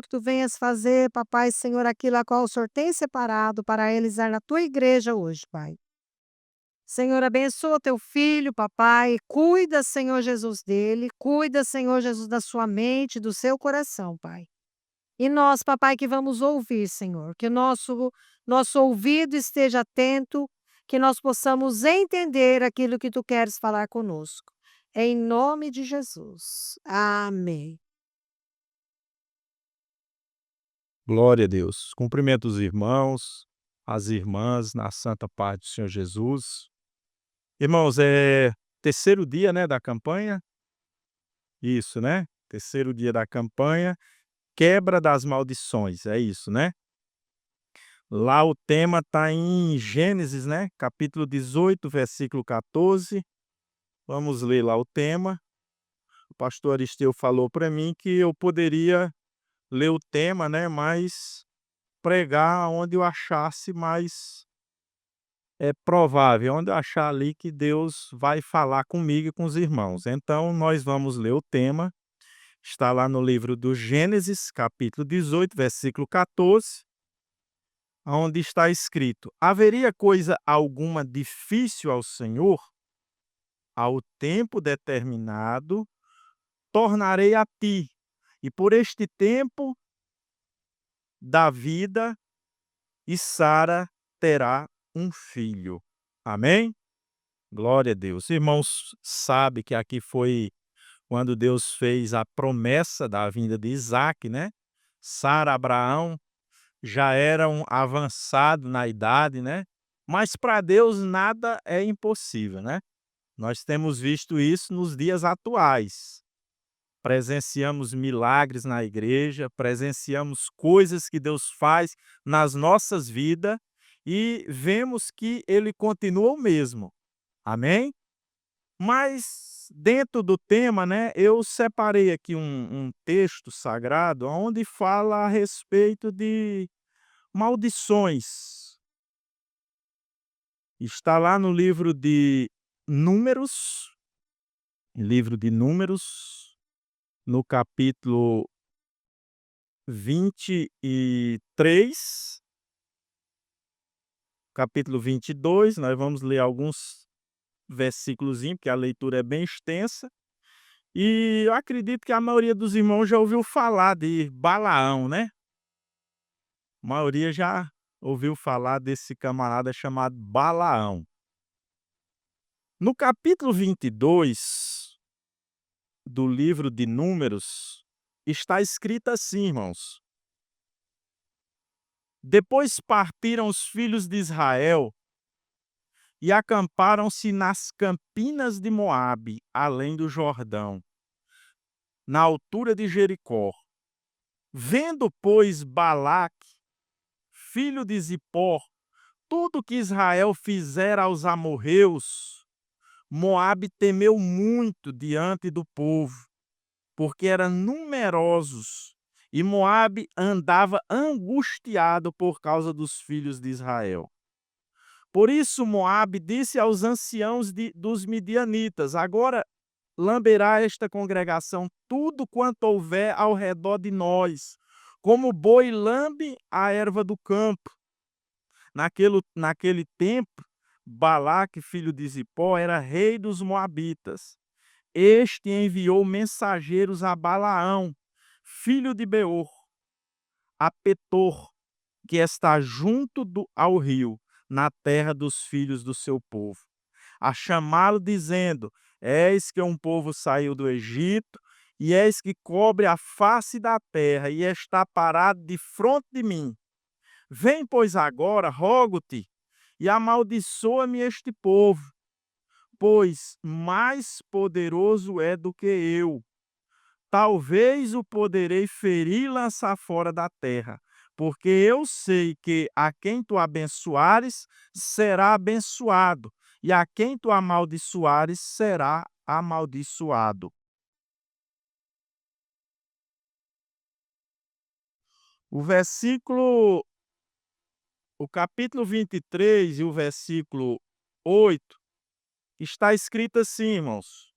que tu venhas fazer, papai, Senhor, aquilo a qual o Senhor tem separado para realizar na tua igreja hoje, Pai. Senhor, abençoa teu filho, papai. Cuida, Senhor Jesus, dele. Cuida, Senhor Jesus, da sua mente, do seu coração, Pai. E nós, papai, que vamos ouvir, Senhor, que o nosso ouvido esteja atento, que nós possamos entender aquilo que tu queres falar conosco. Em nome de Jesus. Amém. Glória a Deus. Cumprimento os irmãos, as irmãs, na santa paz do Senhor Jesus. Irmãos, é terceiro dia, né, da campanha? Isso, né? Terceiro dia da campanha, quebra das maldições, é isso, né? Lá o tema está em Gênesis, né? Capítulo 18, versículo 14. Vamos ler lá o tema. O pastor Aristeu falou para mim que eu poderia ler o tema, né, mas pregar onde eu achasse mais provável, onde eu achar ali que Deus vai falar comigo e com os irmãos. Então, nós vamos ler o tema, está lá no livro do Gênesis, capítulo 18, versículo 14, onde está escrito: Haveria coisa alguma difícil ao Senhor? Ao tempo determinado, tornarei a ti, e por este tempo da vida, e Sara terá um filho. Amém? Glória a Deus. Irmãos, sabe que aqui foi quando Deus fez a promessa da vinda de Isaque, né? Sara, Abraão já eram avançados na idade, né? Mas para Deus nada é impossível, né? Nós temos visto isso nos dias atuais. Presenciamos milagres na igreja, presenciamos coisas que Deus faz nas nossas vidas e vemos que Ele continua o mesmo. Amém? Mas dentro do tema, né, eu separei aqui um texto sagrado onde fala a respeito de maldições. Está lá no livro de Números, no capítulo 23, capítulo 22. Nós vamos ler alguns versículos, porque a leitura é bem extensa. E eu acredito que a maioria dos irmãos já ouviu falar de Balaão, né? A maioria já ouviu falar desse camarada chamado Balaão. No capítulo 22 do livro de Números, está escrito assim, irmãos: Depois partiram os filhos de Israel e acamparam-se nas campinas de Moabe, além do Jordão, na altura de Jericó. Vendo, pois, Balaque, filho de Zippor, tudo que Israel fizera aos amorreus, Moabe temeu muito diante do povo, porque eram numerosos, e Moabe andava angustiado por causa dos filhos de Israel. Por isso Moabe disse aos anciãos dos midianitas: Agora lamberá esta congregação tudo quanto houver ao redor de nós, como o boi lambe a erva do campo. Naquele tempo, Balaque, filho de Zippor, era rei dos Moabitas. Este enviou mensageiros a Balaão, filho de Beor, a Petor, que está junto ao rio, na terra dos filhos do seu povo, a chamá-lo, dizendo: Eis que um povo saiu do Egito, e eis que cobre a face da terra, e está parado de fronte de mim. Vem, pois, agora, rogo-te, e amaldiçoa-me este povo, pois mais poderoso é do que eu. Talvez o poderei ferir e lançar fora da terra, porque eu sei que a quem tu abençoares será abençoado, e a quem tu amaldiçoares será amaldiçoado. O versículo, o capítulo 23 e o versículo 8 está escrito assim, irmãos.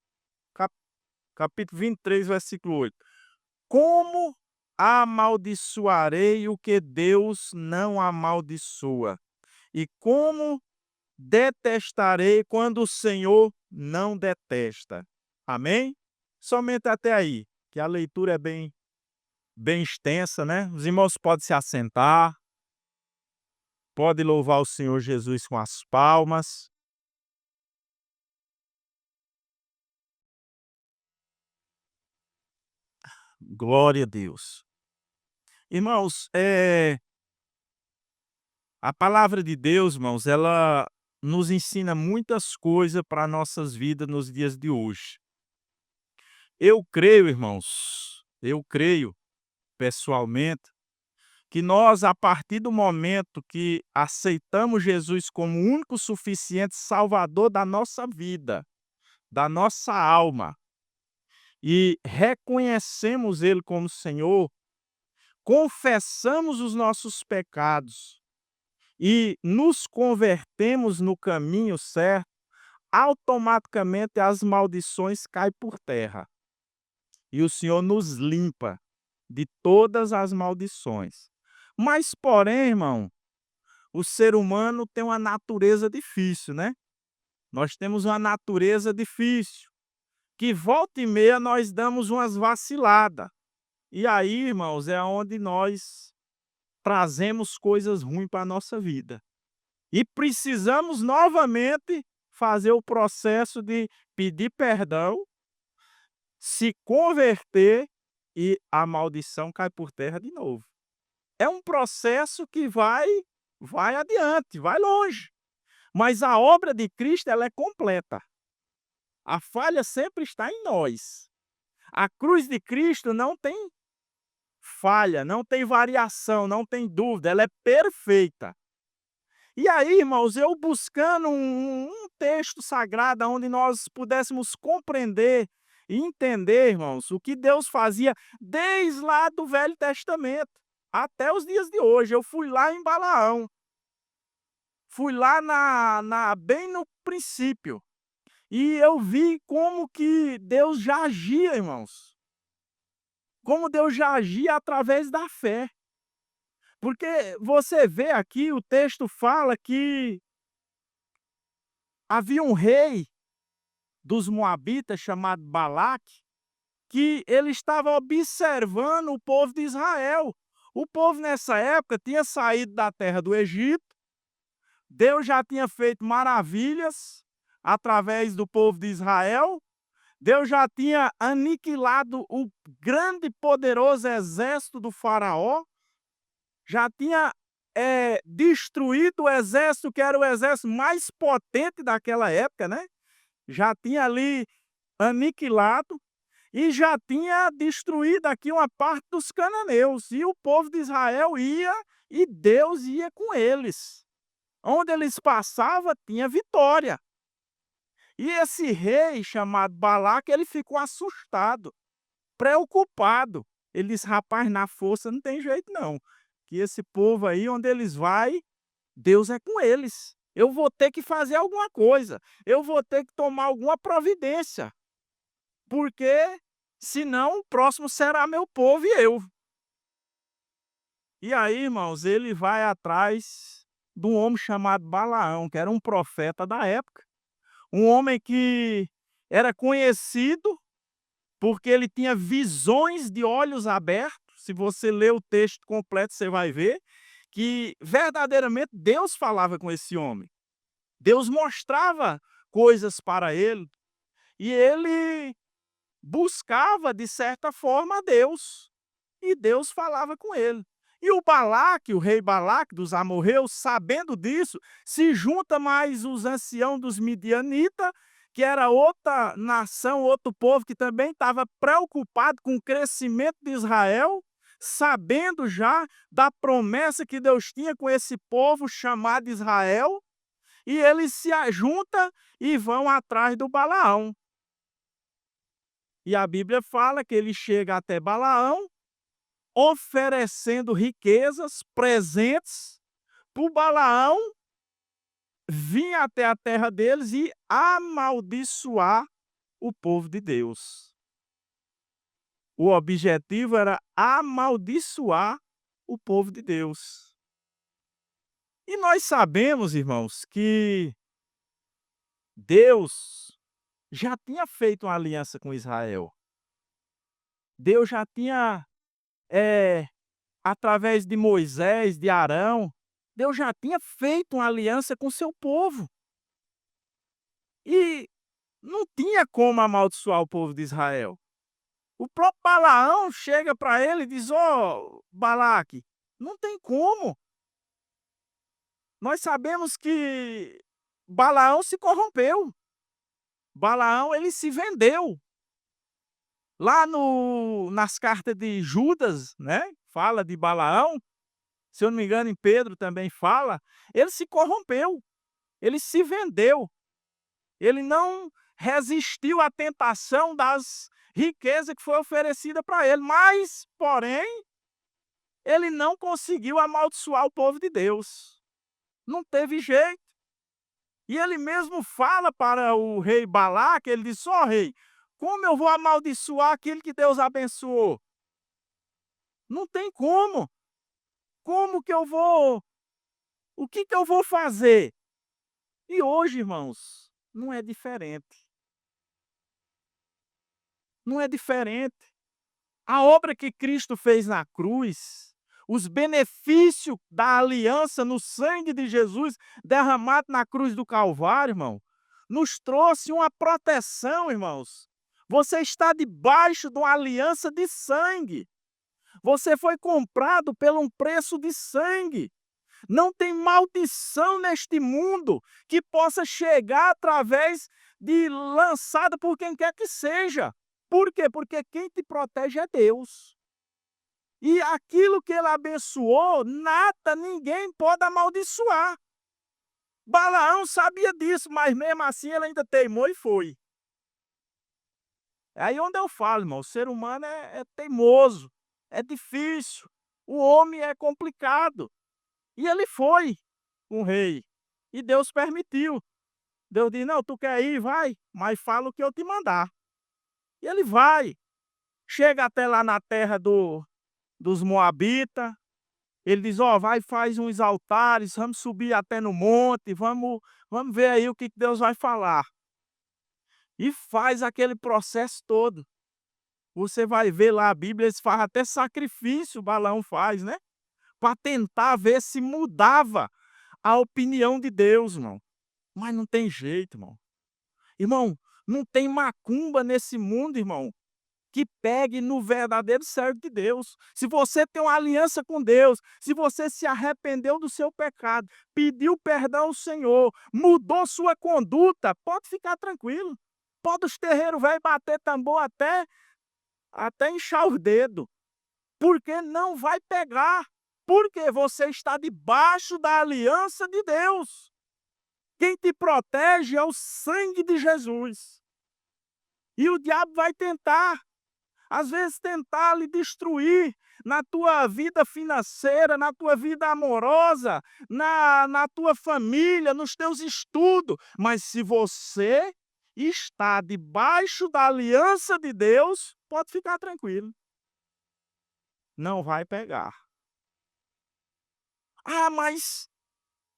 Capítulo 23, versículo 8. Como amaldiçoarei o que Deus não amaldiçoa? E como detestarei quando o Senhor não detesta? Amém? Somente até aí, que a leitura é bem extensa, né? Os irmãos podem se assentar, podem louvar o Senhor Jesus com as palmas. Glória a Deus. Irmãos, a palavra de Deus, irmãos, ela nos ensina muitas coisas para nossas vidas nos dias de hoje. Eu creio, irmãos, eu creio pessoalmente que nós, a partir do momento que aceitamos Jesus como o único suficiente Salvador da nossa vida, da nossa alma, e reconhecemos Ele como Senhor, confessamos os nossos pecados e nos convertemos no caminho certo, automaticamente as maldições caem por terra. E o Senhor nos limpa de todas as maldições. Mas, porém, irmão, o ser humano tem uma natureza difícil, né? Nós temos uma natureza difícil, que volta e meia nós damos umas vaciladas. E aí, irmãos, é onde nós trazemos coisas ruins para a nossa vida. E precisamos novamente fazer o processo de pedir perdão, se converter e a maldição cai por terra de novo. É um processo que vai adiante, vai longe. Mas a obra de Cristo ela é completa. A falha sempre está em nós. A cruz de Cristo não tem falha, não tem variação, não tem dúvida, ela é perfeita. E aí, irmãos, eu buscando um texto sagrado onde nós pudéssemos compreender e entender, irmãos, o que Deus fazia desde lá do Velho Testamento até os dias de hoje. Eu fui lá em Balaão, fui lá bem no princípio, e eu vi como que Deus já agia, irmãos. Como Deus já agia através da fé. Porque você vê aqui, o texto fala que havia um rei dos Moabitas chamado Balaque, que ele estava observando o povo de Israel. O povo nessa época tinha saído da terra do Egito, Deus já tinha feito maravilhas através do povo de Israel, Deus já tinha aniquilado o grande e poderoso exército do faraó, já tinha destruído o exército que era o exército mais potente daquela época, né? Já tinha ali aniquilado e já tinha destruído aqui uma parte dos cananeus. E o povo de Israel ia e Deus ia com eles. Onde eles passavam, tinha vitória. E esse rei chamado Balaque, ele ficou assustado, preocupado. Ele disse, rapaz, na força não tem jeito não. Que esse povo aí, onde eles vai, Deus é com eles. Eu vou ter que fazer alguma coisa. Eu vou ter que tomar alguma providência. Porque senão o próximo será meu povo e eu. E aí, irmãos, ele vai atrás de um homem chamado Balaão, que era um profeta da época. Um homem que era conhecido porque ele tinha visões de olhos abertos. Se você ler o texto completo, você vai ver que verdadeiramente Deus falava com esse homem. Deus mostrava coisas para ele e ele buscava, de certa forma, a Deus. E Deus falava com ele. E o Balaque, o rei Balaque dos amorreus, sabendo disso, se junta mais os anciãos dos midianitas, que era outra nação, outro povo que também estava preocupado com o crescimento de Israel, sabendo já da promessa que Deus tinha com esse povo chamado Israel, e eles se ajuntam e vão atrás do Balaão. E a Bíblia fala que ele chega até Balaão, oferecendo riquezas, presentes, para o Balaão vir até a terra deles e amaldiçoar o povo de Deus. O objetivo era amaldiçoar o povo de Deus. E nós sabemos, irmãos, que Deus já tinha feito uma aliança com Israel. Deus já tinha, eh, através de Moisés, de Arão, Deus já tinha feito uma aliança com seu povo. E não tinha como amaldiçoar o povo de Israel. O próprio Balaão chega para ele e diz: "Ó, Balaque, não tem como". Nós sabemos que Balaão se corrompeu. Balaão, ele se vendeu. Lá no nas cartas de Judas, né, fala de Balaão, se eu não me engano em Pedro também fala, ele se corrompeu, ele se vendeu, ele não resistiu à tentação das riquezas que foi oferecida para ele, mas, porém, ele não conseguiu amaldiçoar o povo de Deus, não teve jeito. E ele mesmo fala para o rei Balaque, ele diz: "Ó rei, como eu vou amaldiçoar aquele que Deus abençoou? Não tem como. Como que eu vou o que que eu vou fazer?" E hoje, irmãos, não é diferente. Não é diferente. A obra que Cristo fez na cruz, os benefícios da aliança no sangue de Jesus derramado na cruz do Calvário, irmão, nos trouxe uma proteção, irmãos. Você está debaixo de uma aliança de sangue. Você foi comprado por um preço de sangue. Não tem maldição neste mundo que possa chegar através de lançada por quem quer que seja. Por quê? Porque quem te protege é Deus. E aquilo que ele abençoou, nada, ninguém pode amaldiçoar. Balaão sabia disso, mas mesmo assim ele ainda teimou e foi. É aí onde eu falo, irmão, o ser humano é teimoso, é difícil, o homem é complicado. E ele foi um rei, e Deus permitiu. Deus disse: "Não, tu quer ir? Vai, mas fala o que eu te mandar". E ele vai, chega até lá na terra dos moabitas, ele diz: "Ó, vai, faz uns altares, vamos subir até no monte, vamos ver aí o que que Deus vai falar". E faz aquele processo todo. Você vai ver lá a Bíblia, eles fazem até sacrifício, Balaão faz, né, para tentar ver se mudava a opinião de Deus, irmão. Mas não tem jeito, irmão. Irmão, não tem macumba nesse mundo, irmão, que pegue no verdadeiro servo de Deus. Se você tem uma aliança com Deus, se você se arrependeu do seu pecado, pediu perdão ao Senhor, mudou sua conduta, pode ficar tranquilo. Pode os terreiros velho bater tambor até inchar os dedos, porque não vai pegar, porque você está debaixo da aliança de Deus. Quem te protege é o sangue de Jesus. E o diabo vai tentar, às vezes tentar lhe destruir na tua vida financeira, na tua vida amorosa, na tua família, nos teus estudos. Mas se você está debaixo da aliança de Deus, pode ficar tranquilo, não vai pegar. "Ah, mas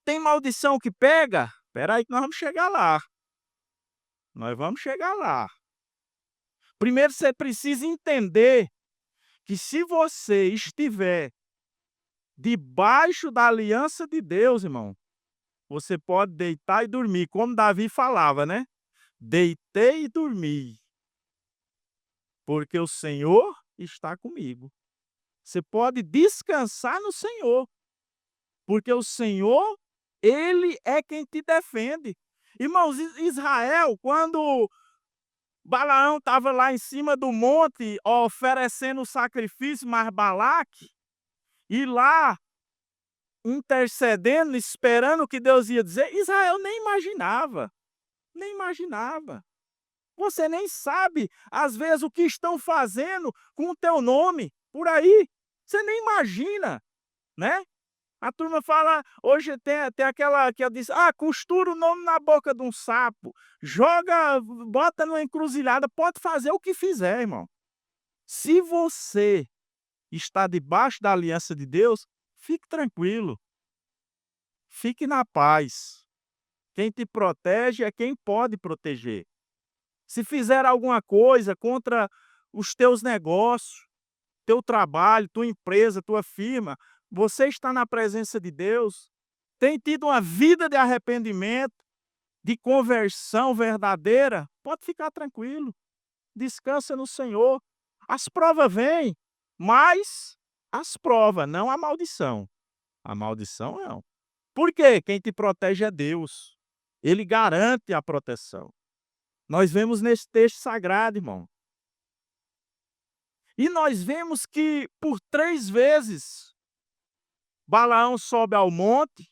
tem maldição que pega?" Espera aí que nós vamos chegar lá, nós vamos chegar lá. Primeiro você precisa entender que se você estiver debaixo da aliança de Deus, irmão, você pode deitar e dormir, como Davi falava, né? "Deitei e dormi, porque o Senhor está comigo". Você pode descansar no Senhor, porque o Senhor, ele é quem te defende. Irmãos, Israel, quando Balaão estava lá em cima do monte oferecendo o sacrifício, mas Balaque, e lá intercedendo, esperando o que Deus ia dizer, Israel nem imaginava, nem imaginava. Você nem sabe, às vezes, o que estão fazendo com o teu nome por aí. Você nem imagina, né? A turma fala, hoje tem aquela que eu disse: "Ah, costura o nome na boca de um sapo, joga, bota numa encruzilhada", pode fazer o que fizer, irmão. Se você está debaixo da aliança de Deus, fique tranquilo, fique na paz. Quem te protege é quem pode proteger. Se fizer alguma coisa contra os teus negócios, teu trabalho, tua empresa, tua firma, você está na presença de Deus, tem tido uma vida de arrependimento, de conversão verdadeira, pode ficar tranquilo, descansa no Senhor. As provas vêm, mas as provas, não a maldição. A maldição não. Por quê? Quem te protege é Deus. Ele garante a proteção. Nós vemos nesse texto sagrado, irmão. E nós vemos que por 3 vezes Balaão sobe ao monte,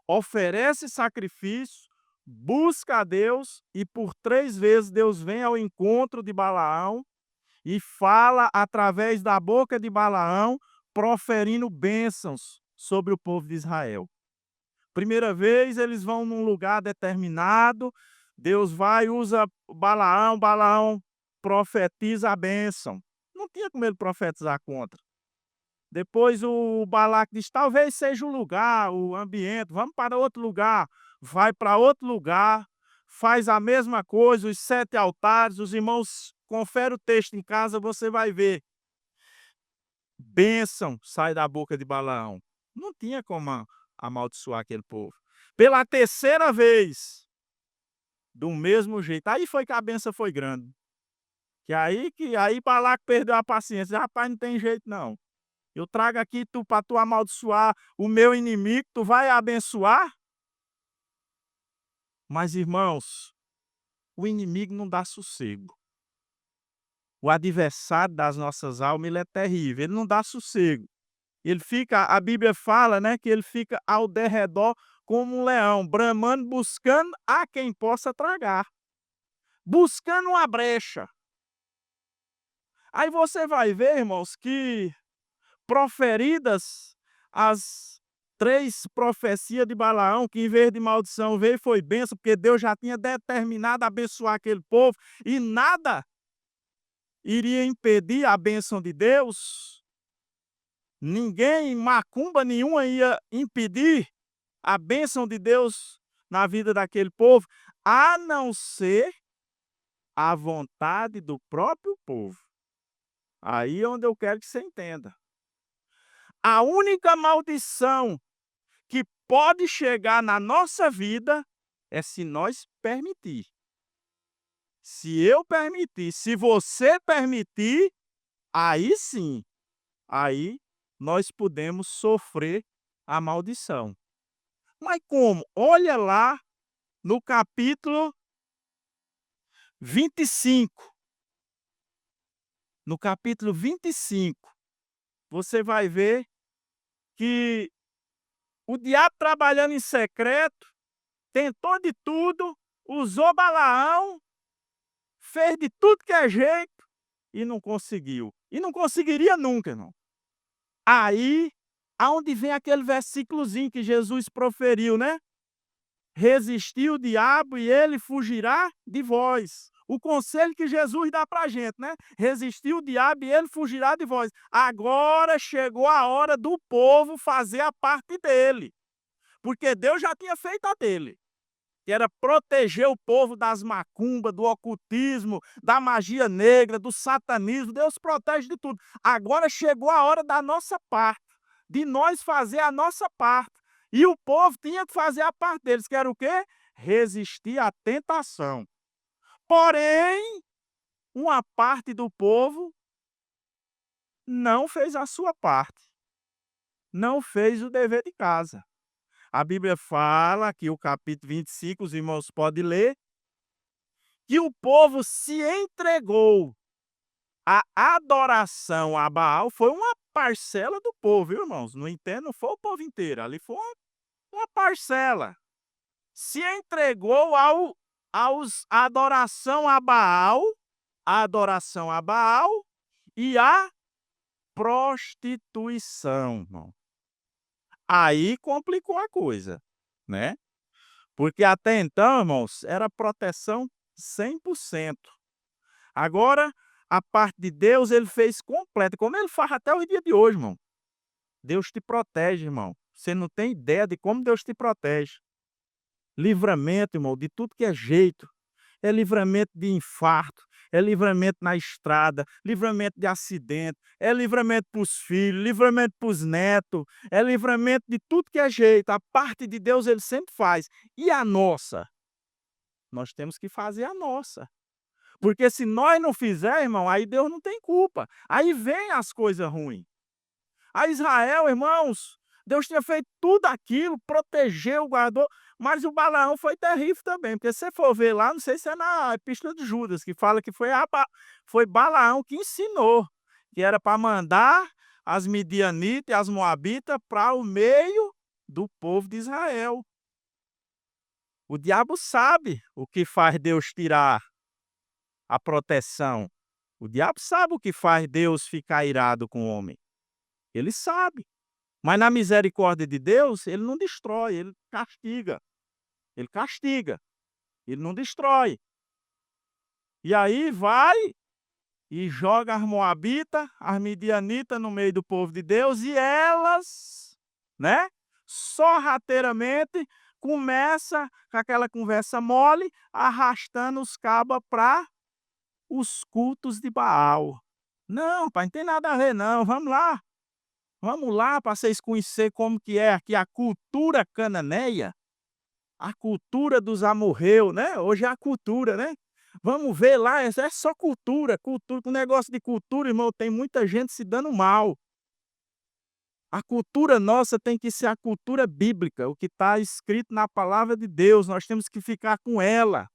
oferece sacrifício, busca a Deus e por 3 vezes Deus vem ao encontro de Balaão e fala através da boca de Balaão, proferindo bênçãos sobre o povo de Israel. Primeira vez eles vão num lugar determinado, Deus vai, usa Balaão, Balaão profetiza a bênção. Não tinha como ele profetizar contra. Depois o Balaque diz: talvez seja o lugar, o ambiente, vamos para outro lugar. Vai para outro lugar, faz a mesma coisa, os 7 altares, os irmãos, confere o texto em casa, você vai ver. Bênção sai da boca de Balaão. Não tinha como amaldiçoar aquele povo. Pela terceira vez, do mesmo jeito. Aí foi que a bênção foi grande. Que aí Balaque perdeu a paciência. Rapaz, não tem jeito não. Eu trago aqui para tu amaldiçoar o meu inimigo, tu vai abençoar? Mas, irmãos, o inimigo não dá sossego. O adversário das nossas almas, ele é terrível, ele não dá sossego. Ele fica, a Bíblia fala, né, que ele fica ao derredor como um leão, bramando, buscando a quem possa tragar. Buscando uma brecha. Aí você vai ver, irmãos, que proferidas as 3 profecias de Balaão, que em vez de maldição veio foi bênção, porque Deus já tinha determinado abençoar aquele povo e nada iria impedir a bênção de Deus. Ninguém, macumba nenhuma ia impedir a bênção de Deus na vida daquele povo, a não ser a vontade do próprio povo. Aí é onde eu quero que você entenda. A única maldição que pode chegar na nossa vida é se nós permitir. Se eu permitir, se você permitir, aí sim, aí nós podemos sofrer a maldição. Mas como? Olha lá no capítulo 25. No capítulo 25, você vai ver que o diabo trabalhando em secreto, tentou de tudo, usou Balaão, fez de tudo que é jeito e não conseguiu. E não conseguiria nunca, irmão. Aí, aonde vem aquele versículozinho que Jesus proferiu, né? Resistir o diabo e ele fugirá de vós. O conselho que Jesus dá para a gente, né? Resistir o diabo e ele fugirá de vós. Agora chegou a hora do povo fazer a parte dele. Porque Deus já tinha feito a dele. Que era proteger o povo das macumbas, do ocultismo, da magia negra, do satanismo. Deus protege de tudo. Agora chegou a hora da nossa parte, de nós fazer a nossa parte. E o povo tinha que fazer a parte deles, que era o quê? Resistir à tentação. Porém, uma parte do povo não fez a sua parte. Não fez o dever de casa. A Bíblia fala, aqui o capítulo 25, os irmãos podem ler, que o povo se entregou à adoração a Baal. Foi uma parcela do povo, viu, irmãos? No entanto, não foi o povo inteiro, ali foi uma parcela. Se entregou à adoração a Baal e à prostituição, irmão. Aí complicou a coisa, né? Porque até então, irmãos, era proteção 100%. Agora, a parte de Deus ele fez completa, como ele faz até o dia de hoje, irmão. Deus te protege, irmão. Você não tem ideia de como Deus te protege. Livramento, irmão, de tudo que é jeito. É livramento de infarto, é livramento na estrada, livramento de acidente, é livramento para os filhos, livramento para os netos, é livramento de tudo que é jeito. A parte de Deus ele sempre faz. E a nossa? Nós temos que fazer a nossa. Porque se nós não fizer, irmão, aí Deus não tem culpa. Aí vem as coisas ruins. A Israel, irmãos, Deus tinha feito tudo aquilo, protegeu, guardou, mas o Balaão foi terrível também, porque se você for ver lá, não sei se é na Epístola de Judas, que fala que foi Balaão que ensinou, que era para mandar as midianitas e as moabitas para o meio do povo de Israel. O diabo sabe o que faz Deus tirar a proteção. O diabo sabe o que faz Deus ficar irado com o homem. Ele sabe. Mas na misericórdia de Deus, ele não destrói, ele castiga. Ele castiga, ele não destrói. E aí vai e joga as moabitas, as midianitas no meio do povo de Deus e elas, né, sorrateiramente começa com aquela conversa mole, arrastando os cabas para os cultos de Baal. Não, pai, não tem nada a ver não, vamos lá. Vamos lá para vocês conhecerem como que é aqui a cultura cananeia, a cultura dos amorreus, né? Hoje é a cultura, né? Vamos ver lá, é só cultura, cultura. Com negócio de cultura, irmão, tem muita gente se dando mal. A cultura nossa tem que ser a cultura bíblica, o que está escrito na palavra de Deus, nós temos que ficar com ela.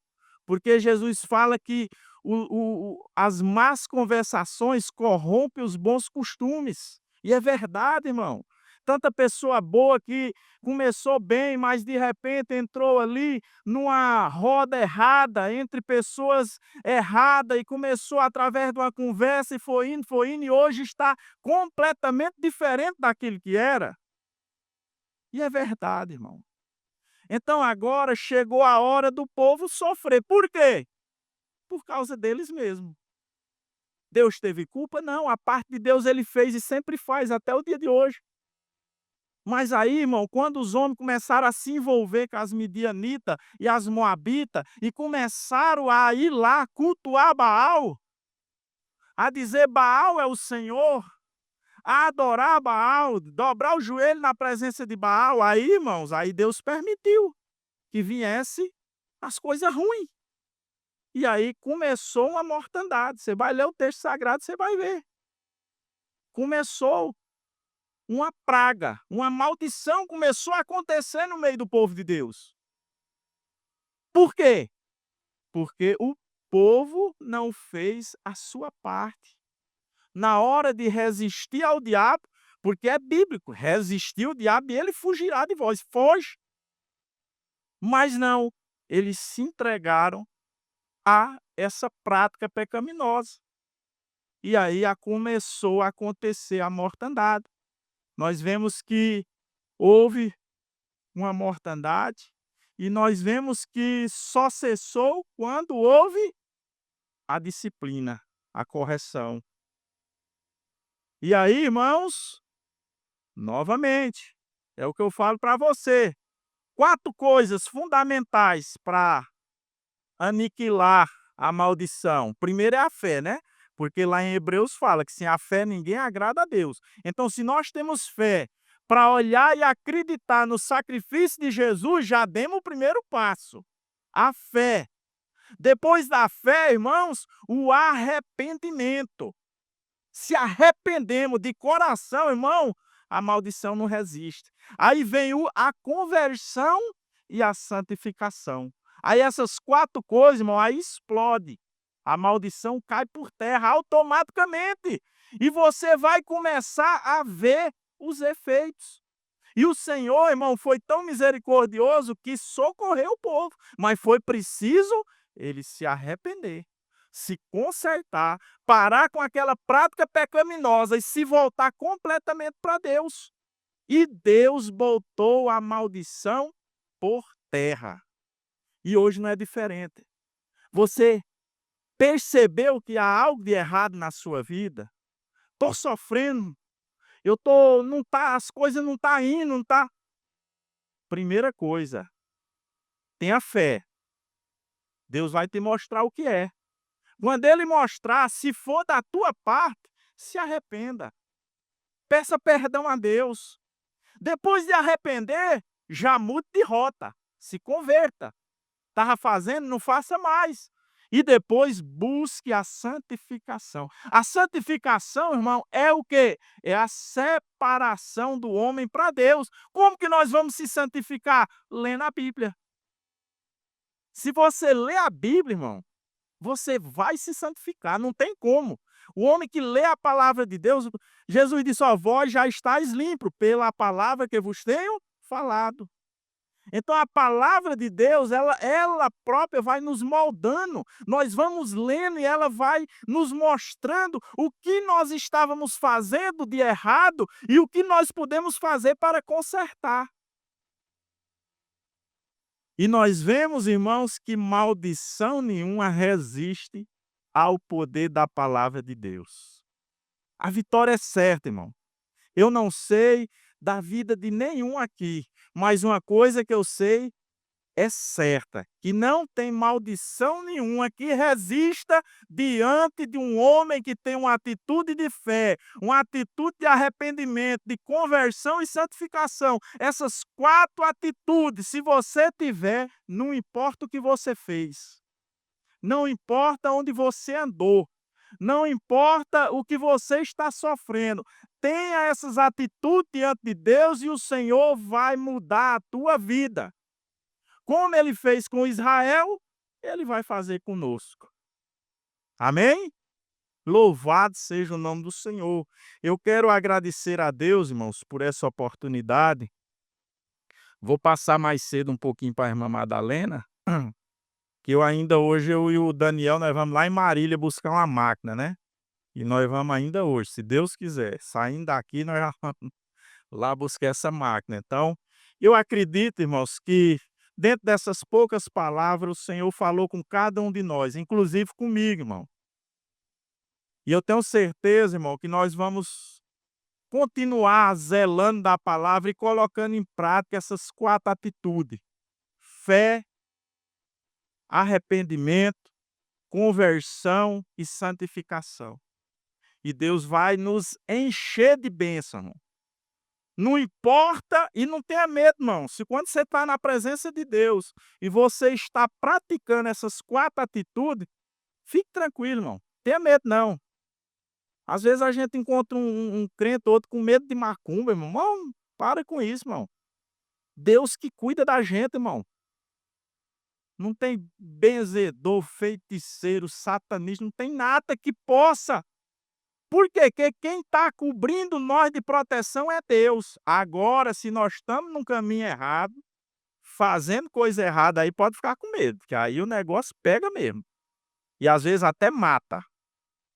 Porque Jesus fala que as más conversações corrompem os bons costumes. E é verdade, irmão. Tanta pessoa boa que começou bem, mas de repente entrou ali numa roda errada, entre pessoas erradas, e começou através de uma conversa e foi indo, e hoje está completamente diferente daquilo que era. E é verdade, irmão. Então agora chegou a hora do povo sofrer. Por quê? Por causa deles mesmos. Deus teve culpa? Não, a parte de Deus ele fez e sempre faz até o dia de hoje. Mas aí, irmão, quando os homens começaram a se envolver com as midianitas e as moabitas e começaram a ir lá cultuar Baal, a dizer Baal é o Senhor, a adorar Baal, dobrar o joelho na presença de Baal, aí, irmãos, aí Deus permitiu que viesse as coisas ruins. E aí começou uma mortandade. Você vai ler o texto sagrado, você vai ver. Começou uma praga, uma maldição começou a acontecer no meio do povo de Deus. Por quê? Porque o povo não fez a sua parte. Na hora de resistir ao diabo, porque é bíblico, resistir ao diabo e ele fugirá de vós. Foge. Mas não, eles se entregaram a essa prática pecaminosa. E aí começou a acontecer a mortandade. Nós vemos que houve uma mortandade e nós vemos que só cessou quando houve a disciplina, a correção. E aí, irmãos, novamente, é o que eu falo para você. 4 coisas fundamentais para aniquilar a maldição. Primeiro é a fé, né? Porque lá em Hebreus fala que sem a fé ninguém agrada a Deus. Então, se nós temos fé para olhar e acreditar no sacrifício de Jesus, já demos o primeiro passo. A fé. Depois da fé, irmãos, o arrependimento. Se arrependemos de coração, irmão, a maldição não resiste. Aí vem a conversão e a santificação. Aí essas 4 coisas, irmão, aí explode. A maldição cai por terra automaticamente. E você vai começar a ver os efeitos. E o Senhor, irmão, foi tão misericordioso que socorreu o povo. Mas foi preciso ele se arrepender, se consertar, parar com aquela prática pecaminosa e se voltar completamente para Deus. E Deus botou a maldição por terra. E hoje não é diferente. Você Percebeu que há algo de errado na sua vida? Estou sofrendo, eu tô não tá as coisas não tá indo, não tá. Primeira coisa, tenha fé, Deus vai te mostrar o que é. Quando ele mostrar, se for da tua parte, se arrependa, peça perdão a Deus. Depois de arrepender, já mude de rota, se converta. Estava fazendo, não faça mais. E depois busque a santificação. A santificação, irmão, é o quê? É a separação do homem para Deus. Como que nós vamos se santificar? Lendo a Bíblia. Se você lê a Bíblia, irmão, você vai se santificar, não tem como. O homem que lê a palavra de Deus, Jesus disse: ó, vós já estáis limpos pela palavra que vos tenho falado. Então a palavra de Deus, ela própria vai nos moldando. Nós vamos lendo e ela vai nos mostrando o que nós estávamos fazendo de errado e o que nós podemos fazer para consertar. E nós vemos, irmãos, que maldição nenhuma resiste ao poder da palavra de Deus. A vitória é certa, irmão. Eu não sei da vida de nenhum aqui, mas uma coisa que eu sei é certa, que não tem maldição nenhuma que resista diante de um homem que tem uma atitude de fé, uma atitude de arrependimento, de conversão e santificação. Essas 4 atitudes, se você tiver, não importa o que você fez, não importa onde você andou, não importa o que você está sofrendo, tenha essas atitudes diante de Deus e o Senhor vai mudar a tua vida. Como ele fez com Israel, ele vai fazer conosco. Amém? Louvado seja o nome do Senhor. Eu quero agradecer a Deus, irmãos, por essa oportunidade. Vou passar mais cedo um pouquinho para a irmã Madalena, que eu e o Daniel, nós vamos lá em Marília buscar uma máquina, né? E nós vamos ainda hoje, se Deus quiser. Saindo daqui, nós já vamos lá buscar essa máquina. Então, eu acredito, irmãos, que dentro dessas poucas palavras, o Senhor falou com cada um de nós, inclusive comigo, irmão. E eu tenho certeza, irmão, que nós vamos continuar zelando da palavra e colocando em prática essas 4 atitudes: fé, arrependimento, conversão e santificação. E Deus vai nos encher de bênção, irmão. Não importa e não tenha medo, irmão. Se quando você está na presença de Deus e você está praticando essas 4 atitudes, fique tranquilo, irmão. Tenha medo, não. Às vezes a gente encontra um crente ou outro com medo de macumba, irmão. Irmão, para com isso, irmão. Deus que cuida da gente, irmão. Não tem benzedor, feiticeiro, satanista, não tem nada que possa. Por quê? Porque quem está cobrindo nós de proteção é Deus. Agora, se nós estamos num caminho errado, fazendo coisa errada, aí pode ficar com medo, porque aí o negócio pega mesmo. E às vezes até mata,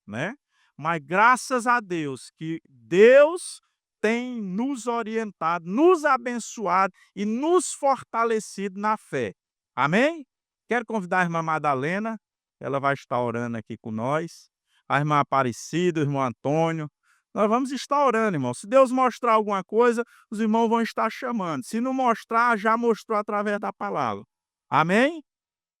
né? Mas graças a Deus que Deus tem nos orientado, nos abençoado e nos fortalecido na fé. Amém? Quero convidar a irmã Madalena, ela vai estar orando aqui com nós. A irmã Aparecida, o irmão Antônio. Nós vamos estar orando, irmão. Se Deus mostrar alguma coisa, os irmãos vão estar chamando. Se não mostrar, já mostrou através da palavra. Amém?